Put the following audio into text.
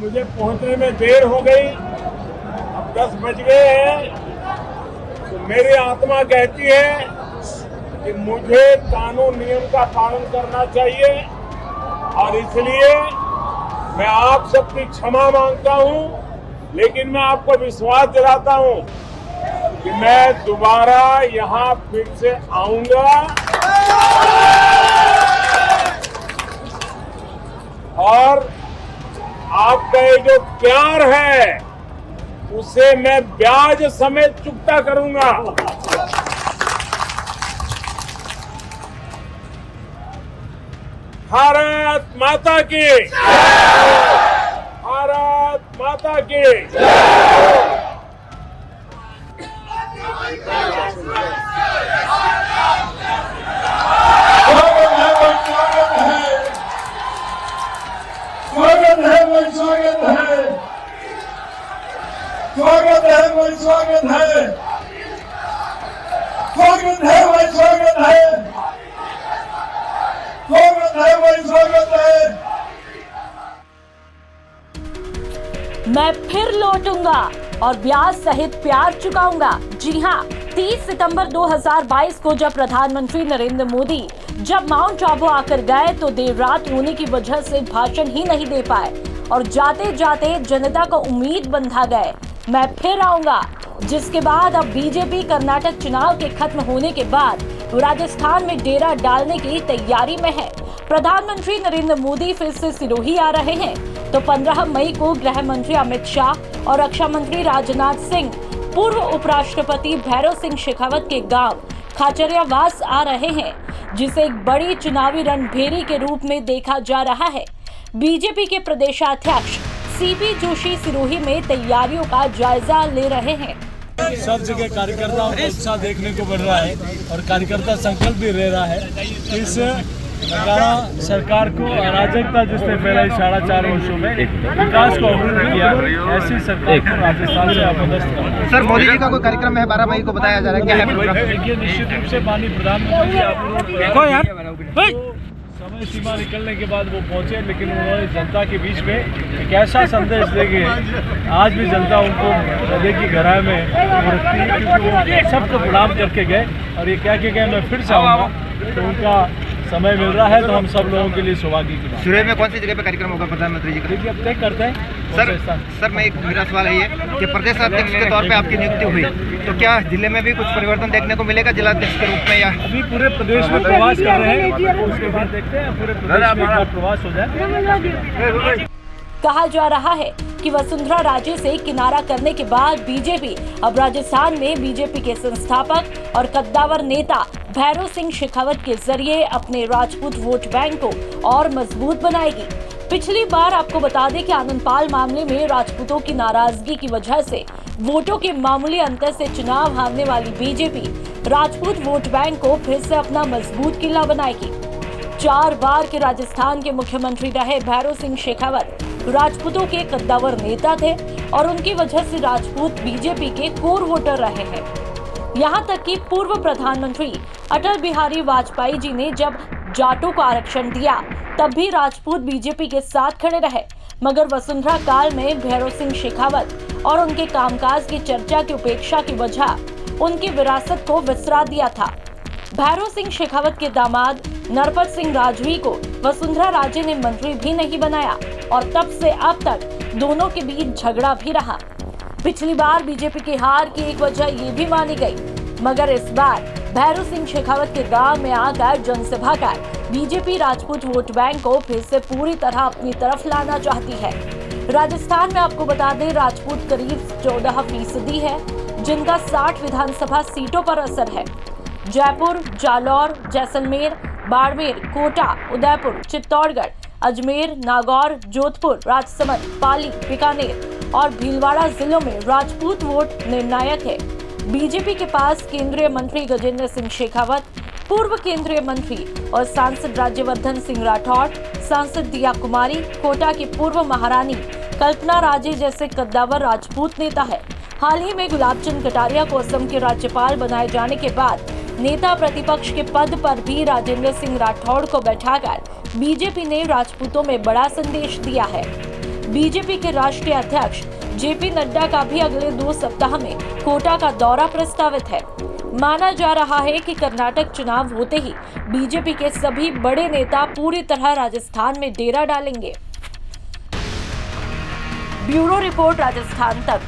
मुझे पहुंचने में देर हो गई, अब 10 बज गए हैं, तो मेरी आत्मा कहती है कि मुझे कानून नियम का पालन करना चाहिए और इसलिए मैं आप सबकी क्षमा मांगता हूं, लेकिन मैं आपको विश्वास दिलाता हूं कि मैं दोबारा यहां फिर से आऊंगा और आपका ये जो प्यार है उसे मैं ब्याज समेत चुकता करूंगा। भारत माता की, भारत माता की। स्वागत है भाई, स्वागत है, स्वागत है भाई, स्वागत है, स्वागत है भाई, स्वागत है, स्वागत है भाई, स्वागत है। मैं फिर लौटूंगा और ब्याज सहित प्यार चुकाऊंगा। जी हाँ, 30 सितंबर 2022 को जब प्रधानमंत्री नरेंद्र मोदी जब माउंट आबू आकर गए तो देर रात होने की वजह से भाषण ही नहीं दे पाए और जाते जाते जनता को उम्मीद बंधा गए मैं फिर आऊंगा। जिसके बाद अब बीजेपी कर्नाटक चुनाव के खत्म होने के बाद राजस्थान में डेरा डालने की तैयारी में है। प्रधानमंत्री नरेंद्र मोदी फिर से सिरोही आ रहे हैं तो 15 मई को गृह मंत्री अमित शाह और रक्षा मंत्री राजनाथ सिंह पूर्व उपराष्ट्रपति भैरव सिंह शेखावत के गांव खाचरियावास आ रहे हैं, जिसे एक बड़ी चुनावी रणभेरी के रूप में देखा जा रहा है। बीजेपी के प्रदेशाध्यक्ष सीपी जोशी सिरोही में तैयारियों का जायजा ले रहे हैं। सब जगह कार्यकर्ताओं का उत्साह देखने को मिल रहा है और कार्यकर्ता संकल्प भी ले रहा है। इस सरकार को अराजकता जिसने फैलाई 4.5 वर्षों में विकास को अवरुद्ध किया, ऐसी सरकार को राजस्थान से अपदस्थ करना। सर, मोदी जी का कोई कार्यक्रम है 12 मई को बताया जा रहा है, क्या है? देखिए, निश्चित रूप से माननीय प्रधानमंत्री समय सीमा निकलने के बाद वो पहुंचे, लेकिन उन्होंने जनता के बीच में एक ऐसा संदेश देंगे, आज भी जनता उनको हृदय की गहराई में रखती है, क्योंकि वो सबको प्रणाम करके गए और ये कह के गए मैं फिर से आऊँगा। तो उनका समय मिल रहा है तो हम सब लोगों के लिए सौभाग्य की बात। सुरेश में कौन सी जगह पे कार्यक्रम होगा प्रधानमंत्री जी का? देखिए, अब तय करते हैं। सर मेरा सवाल है ये कि प्रदेश अध्यक्ष के तौर पे आपकी नियुक्ति हुई, तो क्या जिले में भी कुछ परिवर्तन देखने को मिलेगा जिलाध्यक्ष के रूप में, या अभी पूरे प्रदेश में प्रवास कर रहे हैं, उसके बाद देखते हैं पूरे प्रदेश में एक बार प्रवास हो जाए। कहा जा रहा है कि वसुंधरा राजे से किनारा करने के बाद बीजेपी अब राजस्थान में बीजेपी के संस्थापक और कद्दावर नेता भैरव सिंह शेखावत के जरिए अपने राजपूत वोट बैंक को और मजबूत बनाएगी। पिछली बार आपको बता दें कि आनंदपाल मामले में राजपूतों की नाराजगी की वजह से वोटों के मामूली अंतर से चुनाव हारने वाली बीजेपी राजपूत वोट बैंक को फिर से अपना मजबूत किला बनाएगी। 4 बार के राजस्थान के मुख्यमंत्री रहे भैरव सिंह शेखावत राजपूतों के कद्दावर नेता थे और उनकी वजह से राजपूत बीजेपी के कोर वोटर रहे हैं। यहाँ तक कि पूर्व प्रधानमंत्री अटल बिहारी वाजपेयी जी ने जब जाटों को आरक्षण दिया तब भी राजपूत बीजेपी के साथ खड़े रहे, मगर वसुंधरा काल में भैरव सिंह शेखावत और उनके कामकाज की चर्चा की उपेक्षा की वजह उनकी विरासत को विसरा दिया था। भैरव सिंह शेखावत के दामाद नरपत सिंह राजवी को वसुंधरा राजे ने मंत्री भी नहीं बनाया और तब से अब तक दोनों के बीच झगड़ा भी रहा। पिछली बार बीजेपी की हार की एक वजह ये भी मानी गई, मगर इस बार भैरव सिंह शेखावत के गांव में आकर जनसभा कर बीजेपी राजपूत वोट बैंक को फिर से पूरी तरह अपनी तरफ लाना चाहती है। राजस्थान में आपको बता दें राजपूत करीब 14% है, जिनका 60 विधानसभा सीटों पर असर है। जयपुर, जालौर, जैसलमेर, बाड़मेर, कोटा, उदयपुर, चित्तौड़गढ़, अजमेर, नागौर, जोधपुर, राजसमंद, पाली, बीकानेर और भीलवाड़ा जिलों में राजपूत वोट निर्णायक है। बीजेपी के पास केंद्रीय मंत्री गजेंद्र सिंह शेखावत, पूर्व केंद्रीय मंत्री और सांसद राज्यवर्धन सिंह राठौड़, सांसद दिया कुमारी, कोटा की पूर्व महारानी कल्पना राजे जैसे कद्दावर राजपूत नेता है। हाल ही में गुलाब चंद कटारिया को असम के राज्यपाल बनाए जाने के बाद नेता प्रतिपक्ष के पद पर भी राजेंद्र सिंह राठौड़ को बैठाकर बीजेपी ने राजपूतों में बड़ा संदेश दिया है। बीजेपी के राष्ट्रीय अध्यक्ष जेपी नड्डा का भी अगले 2 सप्ताह में कोटा का दौरा प्रस्तावित है। माना जा रहा है कि कर्नाटक चुनाव होते ही बीजेपी के सभी बड़े नेता पूरी तरह राजस्थान में डेरा डालेंगे। ब्यूरो रिपोर्ट, राजस्थान तक।